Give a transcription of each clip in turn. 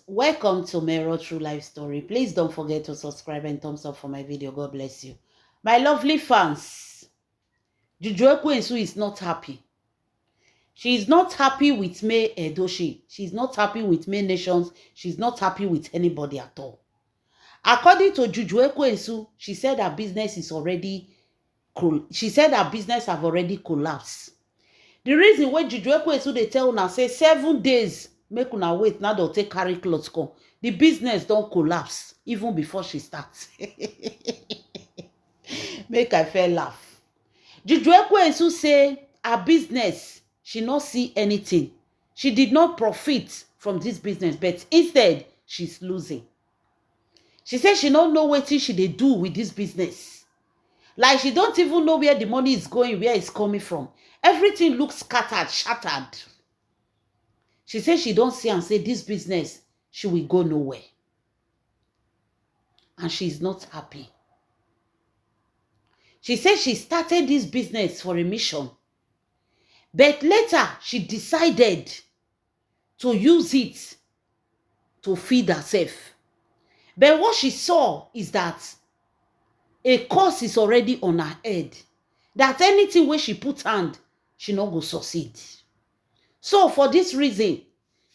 Welcome to Mero True Life Story. Please don't forget to subscribe and thumbs up for my video. God bless you. My lovely fans, Juju Ekwensu is not happy. She is not happy with May Edochie. She's not happy with May Nations. She's not happy with anybody at all. According to Juju Ekwensu, she said her business is already she said her business have already collapsed. The reason why Juju Ekwensu they tell una say 7 days make una wait now they'll take carry clothes come. The business don't collapse even before she starts. Make I fair laugh. Juju Ekwensu say her business she not see anything. She did not profit from this business, but instead she's losing. She said she don't know what she they do with this business. Like she don't even know where the money is going, where it's coming from. Everything looks scattered, shattered. She said she don't see and say this business, she will go nowhere. And she's not happy. She said she started this business for a mission. But later, she decided to use it to feed herself. But what she saw is that a curse is already on her head. That anything where she put hand, she not go succeed. So for this reason,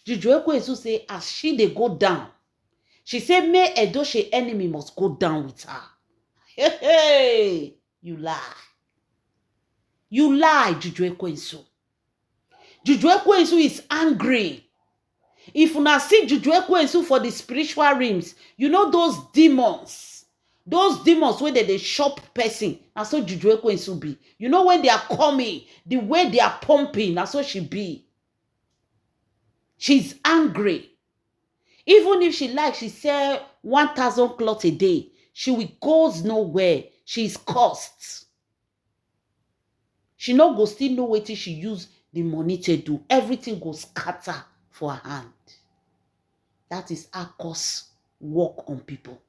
Juju Ekwensu say as she they go down, she said May Edochie enemy must go down with her. Hey, you lie. You lie, Juju Ekwensu. Juju Ekwensu is angry. If una see Juju Ekwensu for the spiritual realms, you know those demons. Those demons where they shop person. That's what Juju Ekwensu be. You know when they are coming, the way they are pumping, that's what she be. She's angry. Even if she likes, she sell 1,000 cloth a day. She will goes nowhere. She's cursed. She no go still know what she use the money to do. Everything goes scatter for her hand. That is her curse work on people.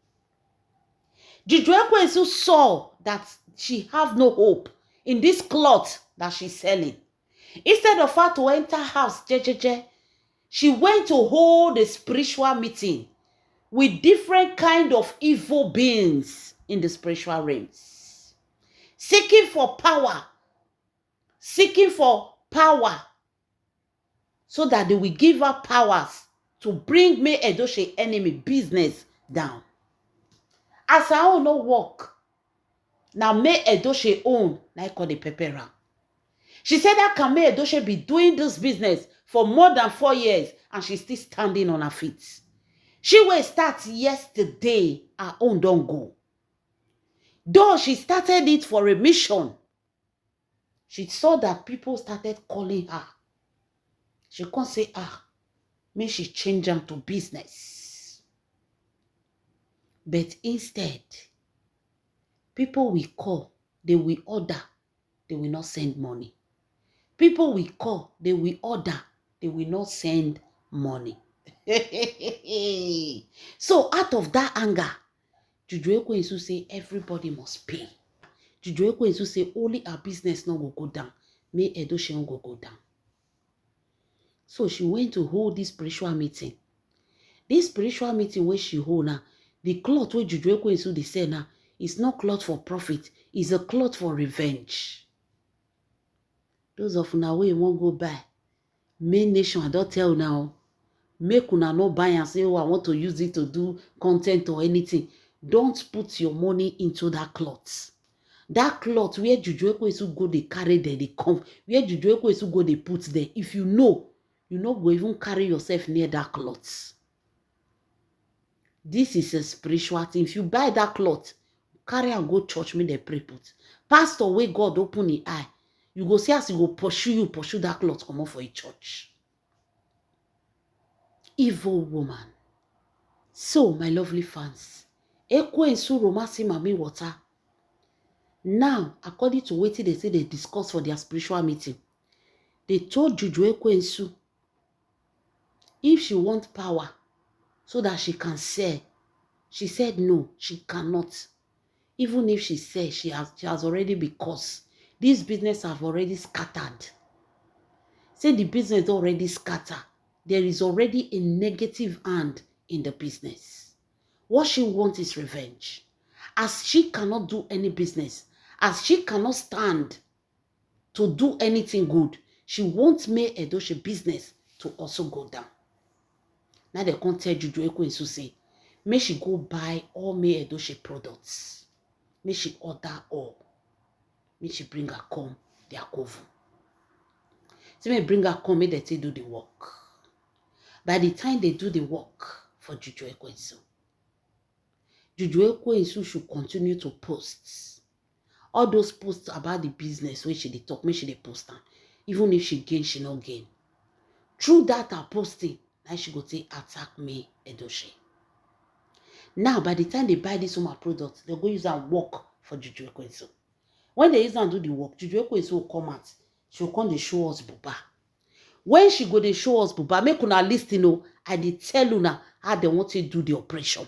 Juju Ekwensu saw that she have no hope in this cloth that she's selling. Instead of her to enter house, she went to hold a spiritual meeting with different kind of evil beings in the spiritual realms. Seeking for power so that they will give her powers to bring May Edochie enemy business down. As her own no work, now May Edochie own, na call the pepper. She said that can May Edochie be doing this business for more than 4 years and she's still standing on her feet. She will start yesterday, her own don't go. Though she started it for a mission, she saw that people started calling her. She can't say, may she change them to business. But instead, people will call, they will order, they will not send money. People will call, they will order, they will not send money. So out of that anger, Juju Ekwensu say everybody must pay. Juju Ekwensu say only our business no go down. May Edochie no go down. So she went to hold this spiritual meeting. This spiritual meeting where she hold now, the cloth where Juju Ekwensu they say now, is not cloth for profit, it's a cloth for revenge. Those of una wey won't go buy, May Nation, I don't tell now. Make una no buy and say, oh, I want to use it to do content or anything. Don't put your money into that cloth. That cloth where Juju Ekwensu go, they carry there, they come. Where Juju Ekwensu go, they put there. If you know go even carry yourself near that cloth. This is a spiritual thing. If you buy that cloth, carry and go church, make they pray put. Pastor, where God open the eye, you go see as you go pursue that cloth, come on for a church. Evil woman. So, my lovely fans, Ekwensu romasi mami water. Now, according to what they say they discuss for their spiritual meeting, they told Juju Ekwensu if she wants power so that she can sell. She said no, she cannot. Even if she says she has already been cursed. This business have already scattered. Say the business already scattered. there is already a negative hand in the business. What she wants is revenge. As she cannot do any business, as she cannot stand to do anything good, she wants May Edochie business to also go down. Now they can't tell Juju Ekwensu say, may she go buy all May Edochie products. May she order all. May she bring her come their coven. So may bring her come, may they do the work. By the time they do the work for Juju Ekwensu, Juju Ekwensu should continue to post. All those posts about the business where she dey talk, make she dey post them. Even if she gain, she not gain. Through that her posting, now she go take attack May Edochie. Now, by the time they buy this woman product, they go use and work for Juju Ekwensu. When they use and do the work, Juju Ekwensu will come out. She will come to show us buba. When she go to show us buba, make una listen, know, I dey tell una how they want to do the operation.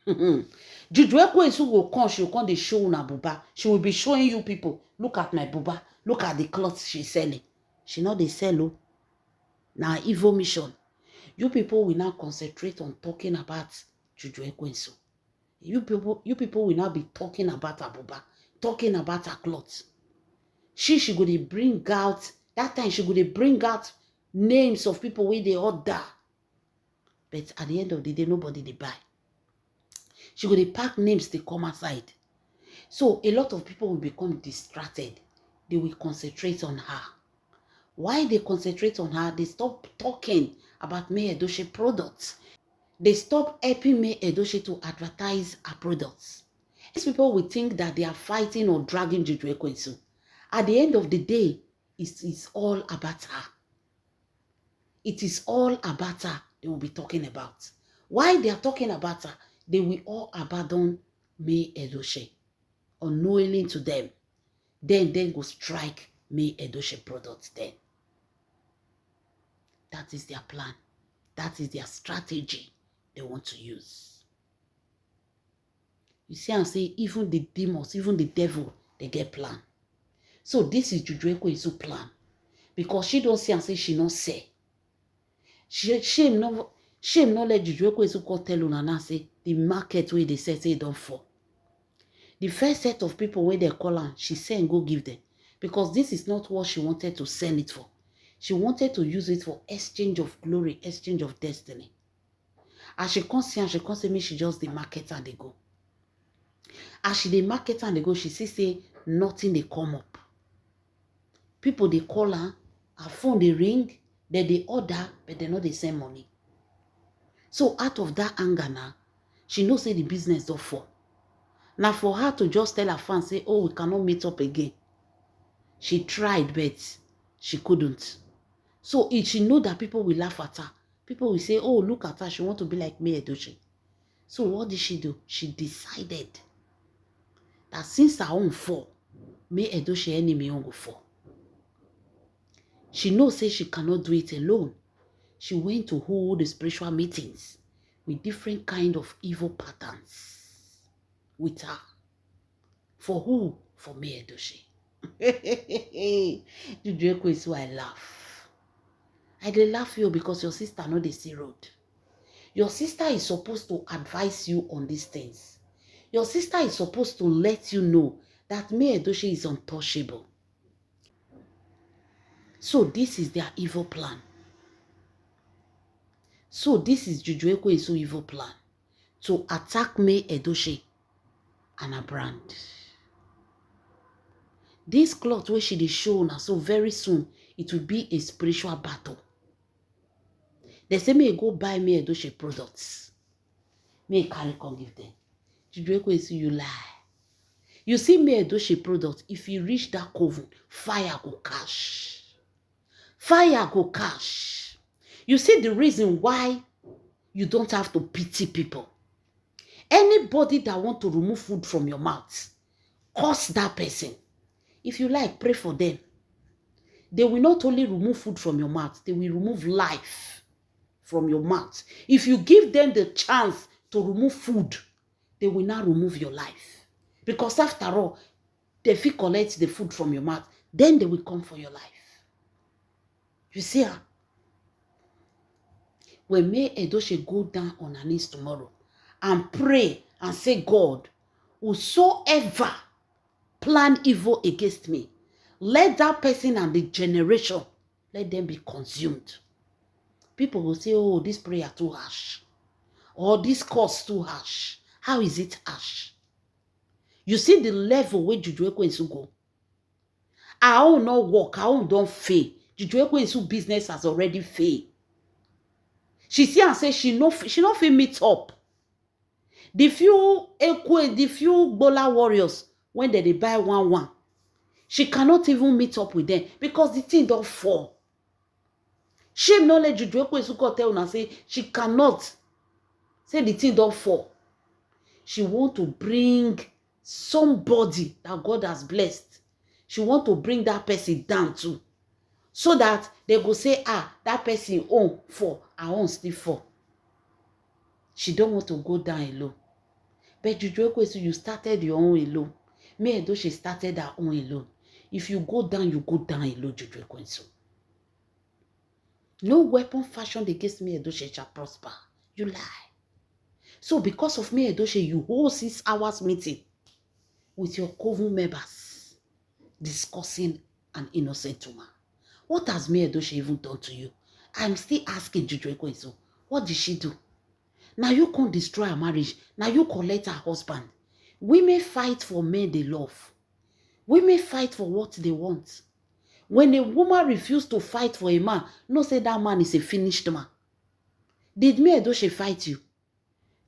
Juju Ekwensu will come, she will come to show una buba. She will be showing you people, look at my buba, look at the clothes she's selling. She not dey sell. Now, evil mission. You people will now concentrate on talking about Juju Ekwensu. You people will now be talking about her buba, talking about her clothes. She go to bring out, that time she go to bring out names of people where they order. But at the end of the day, nobody they buy. She go to pack names, they come outside. So a lot of people will become distracted. They will concentrate on her. Why they concentrate on her? They stop talking about May Edochie products. They stop helping May Edochie to advertise her products. These people will think that they are fighting or dragging Juju Ekwensu. At the end of the day, it is all about her. It is all about her they will be talking about. Why they are talking about her, they will all abandon May Edochie, unknowingly to them. Then go strike May Edochie products then. That is their plan. That is their strategy they want to use. You see, I'm saying even the demons, even the devil, they get plan. So this is Juju Ekwensu plan. Because she don't see and say she not say. Shame not let Juju Ekwensu go tell una now say the market where they say don't fall. The first set of people where they call her, she say and go give them. Because this is not what she wanted to sell it for. She wanted to use it for exchange of glory, exchange of destiny. As she can't see and she can't say me, she just the market and they go. As she the market and they go, she say nothing they come up. People they call her phone they ring, then they order, but they know they send money. So out of that anger now, she knows say the business don't fall. Now for her to just tell her fans, say, oh, we cannot meet up again. She tried, but she couldn't. So if she know that people will laugh at her, people will say, oh, look at her, she want to be like May Edochie. So what did she do? She decided that since her own fall, May Edochie enemy won't go fall. She knows say she cannot do it alone. She went to hold the spiritual meetings with different kind of evil patterns with her. For who? For May Edochie. Juju Ekwensu, I laugh. I dey laugh you because your sister know the see road. Your sister is supposed to advise you on these things. Your sister is supposed to let you know that May Edochie is untouchable. So this is their evil plan. So this is Juju Ekwensu evil plan. To attack May Edochie and her brand. This cloth where she dey show now, so very soon it will be a spiritual battle. They say may go buy May Edochie products. May carry come give them. Juju Ekwensu, you lie. You see May Edochie products, if you reach that coven, fire go catch. Fire go catch. You see the reason why you don't have to pity people. Anybody that want to remove food from your mouth, curse that person. If you like, pray for them. They will not only remove food from your mouth, they will remove life from your mouth. If you give them the chance to remove food, they will not remove your life. Because after all, they will collect the food from your mouth, then they will come for your life. You see her? When May Edochie go down on her knees tomorrow and pray and say, God, whosoever plan evil against me, let that person and the generation, let them be consumed. People will say, oh, this prayer too harsh. Or this curse too harsh. How is it harsh? You see the level where Juju Ekwensu go. Our own not work, our own don't fail. Juju Ekwensu business has already failed. She see and say she not fit meet up. The few Gbola warriors, when they buy one, she cannot even meet up with them because the thing don't fall. Shame not let Juju Ekwensu tell una say she cannot say the thing don't fall. She want to bring somebody that God has blessed. She want to bring that person down too. So that they go say, that person own fall, her own still fall. She don't want to go down alone. But Juju Ekwensu, you started your own alone. May Edochie started her own alone. If you go down, you go down alone, Juju Ekwensu. No weapon fashioned against me Edochie shall prosper. You lie. So because of me Edochie, you hold 6 hours meeting with your coven members discussing an innocent woman. What has me Edochie even done to you? I'm still asking Juju Ekwensu, what did she do? Now you can't destroy her marriage. Now you collect her husband. Women fight for men they love. Women fight for what they want. When a woman refuses to fight for a man, no say that man is a finished man. Did me Edochie fight you?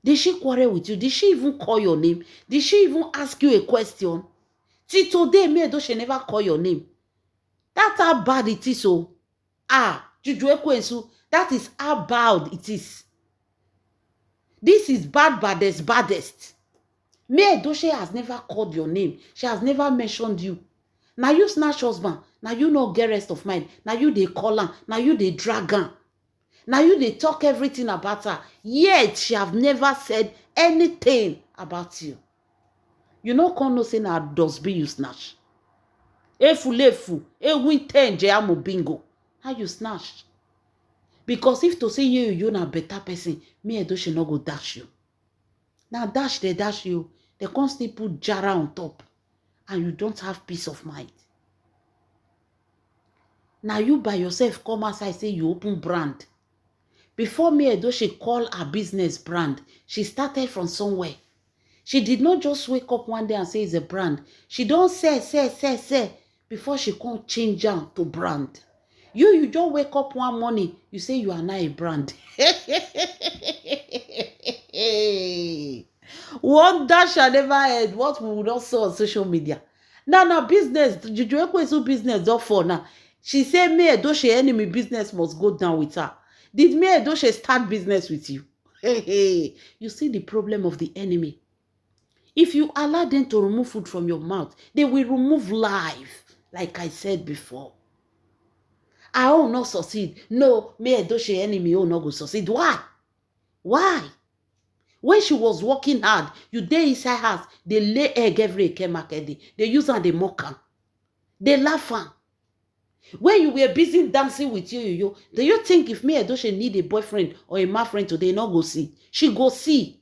Did she quarrel with you? Did she even call your name? Did she even ask you a question? Till today, me Edochie never call your name. That's how bad it is. So, Juju Ekwensu, that is how bad it is. This is baddest. Me Edochie has never called your name. She has never mentioned you. Now you snatch husband. Now you no get rest of mind. Now you they call her. Now you they drag her. Now you they talk everything about her. Yet she have never said anything about you. You know come no say na does be you snatch. Efu, win 10 amo bingo. How you snatch? Because if to say you na better person, me Edochie no go dash you. Now dash you. They can't still put jara on top. And you don't have peace of mind. Now you by yourself come outside say you open brand. Before me Edochie call her business brand, she started from somewhere. She did not just wake up one day and say it's a brand. She don't say before she can't change down to brand. You just wake up one morning, you say you are now a brand. Wonder shall never end what we will not see on social media. Now business, Juju Ekwensu business don't fall now. She said me Edochie enemy business must go down with her. Did me Edochie start business with you? You see the problem of the enemy. If you allow them to remove food from your mouth, they will remove life, like I said before. I will not succeed. No, me Edochie enemy will not go succeed. Why? When she was working hard, you dey inside house, they lay egg every eke market day. They use her, they mock her. They laugh her. When you were busy dancing with you, do you think if me Edochie need a boyfriend or a man friend today, not go see? She go see.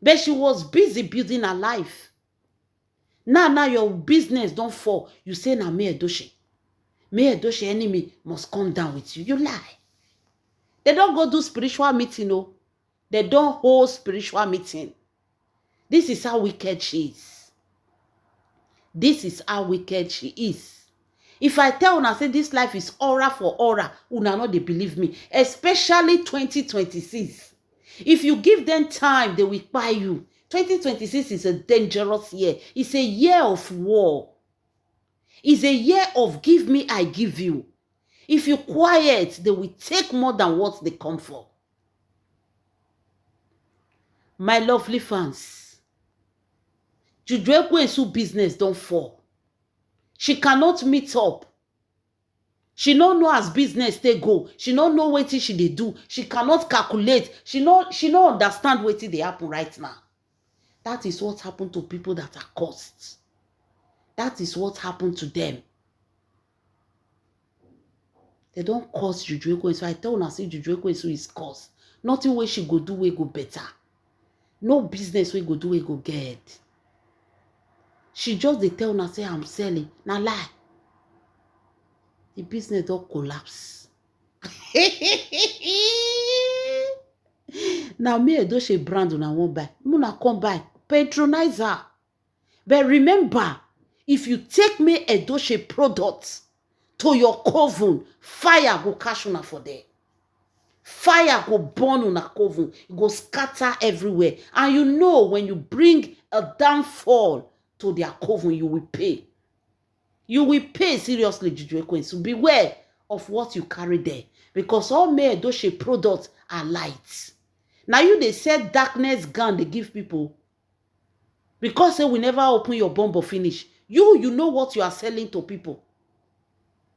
But she was busy building her life. Now your business don't fall. You say na me Edochie. Me Edochie enemy must come down with you. You lie. They don't go do spiritual meeting, no. They don't hold spiritual meeting. This is how wicked she is. This is how wicked she is. If I tell una say this life is aura for aura, una no dey believe me. Especially 2026. If you give them time, they will buy you. 2026 is a dangerous year. It's a year of war. It's a year of give me, I give you. If you quiet, they will take more than what they come for. My lovely fans, Juju Ekwensu business don't fall. She cannot meet up. She don't know as business they go. She don't know what she they do. She cannot calculate. She don't understand what they happen right now. That is what happened to people that are cursed. That is what happened to them. They don't cause Juju Ekwensu. So I tell una say Juju Ekwensu is cause. Nothing wey she go do wey go better. No business wey go do wey go get. She just dey tell una say I'm selling. Na lie. The business don collapse. Now me Edochie brand una wan buy. Una come buy. Patronize her. But remember, if you take me Edochie products to your coven, fire go catch una for there. Fire go burn una coven. It go scatter everywhere. And you know when you bring a downfall to their coven, you will pay. You will pay seriously, Juju Ekwensu. So beware of what you carry there. Because all me Edochie products are light. Now you they sell darkness gun they give people. Because say we never open your bomb or finish. You know what you are selling to people.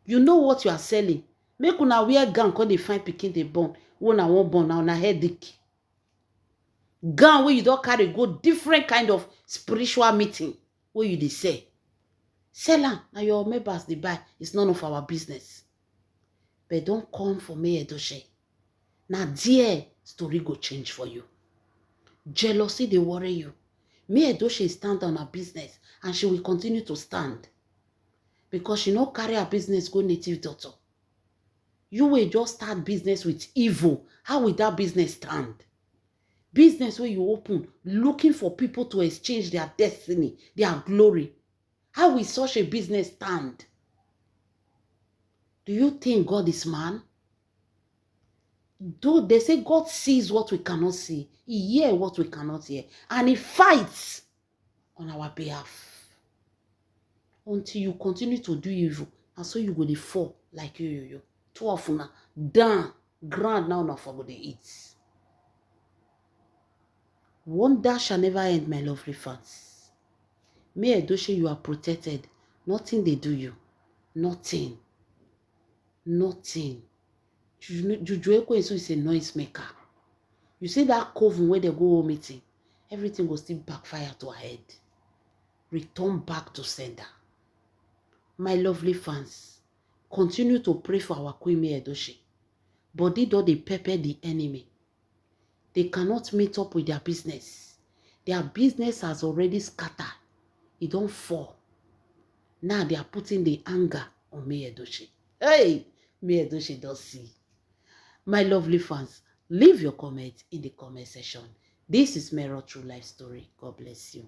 You know what you are selling. Make una wear gun when they find pikin they burn. When I won't burn now na headache. Gun where you don't carry go different kind of spiritual meeting where you they say. Sell am. Now your members they buy. It's none of our business. But don't come for me, Edochie. Now dear story go change for you. Jealousy they worry you. Me Edochie stand on her business and she will continue to stand. Because she no carry her business go native daughter. You will just start business with evil. How will that business stand? Business where you open, looking for people to exchange their destiny, their glory. How will such a business stand? Do you think God is man? Though they say God sees what we cannot see, He hears what we cannot hear, and He fights on our behalf. Until you continue to do evil, and so you go to fall like you. Two of una down, ground now not for go to eat. Wonder shall never end, my lovely fans. Me Edochie, you are protected. Nothing they do you. Nothing. Nothing. Juju Ekwensu is a noise maker. You see that coven where they go home meeting, everything will still backfire to her head. Return back to sender. My lovely fans, continue to pray for our Queen Edochie. Body do they pepper the enemy. They cannot meet up with their business. Their business has already scattered. It don't fall. Now they are putting the anger on Edochie. Hey, Edochie does see. My lovely fans, leave your comment in the comment section. This is Mero True Life Story. God bless you.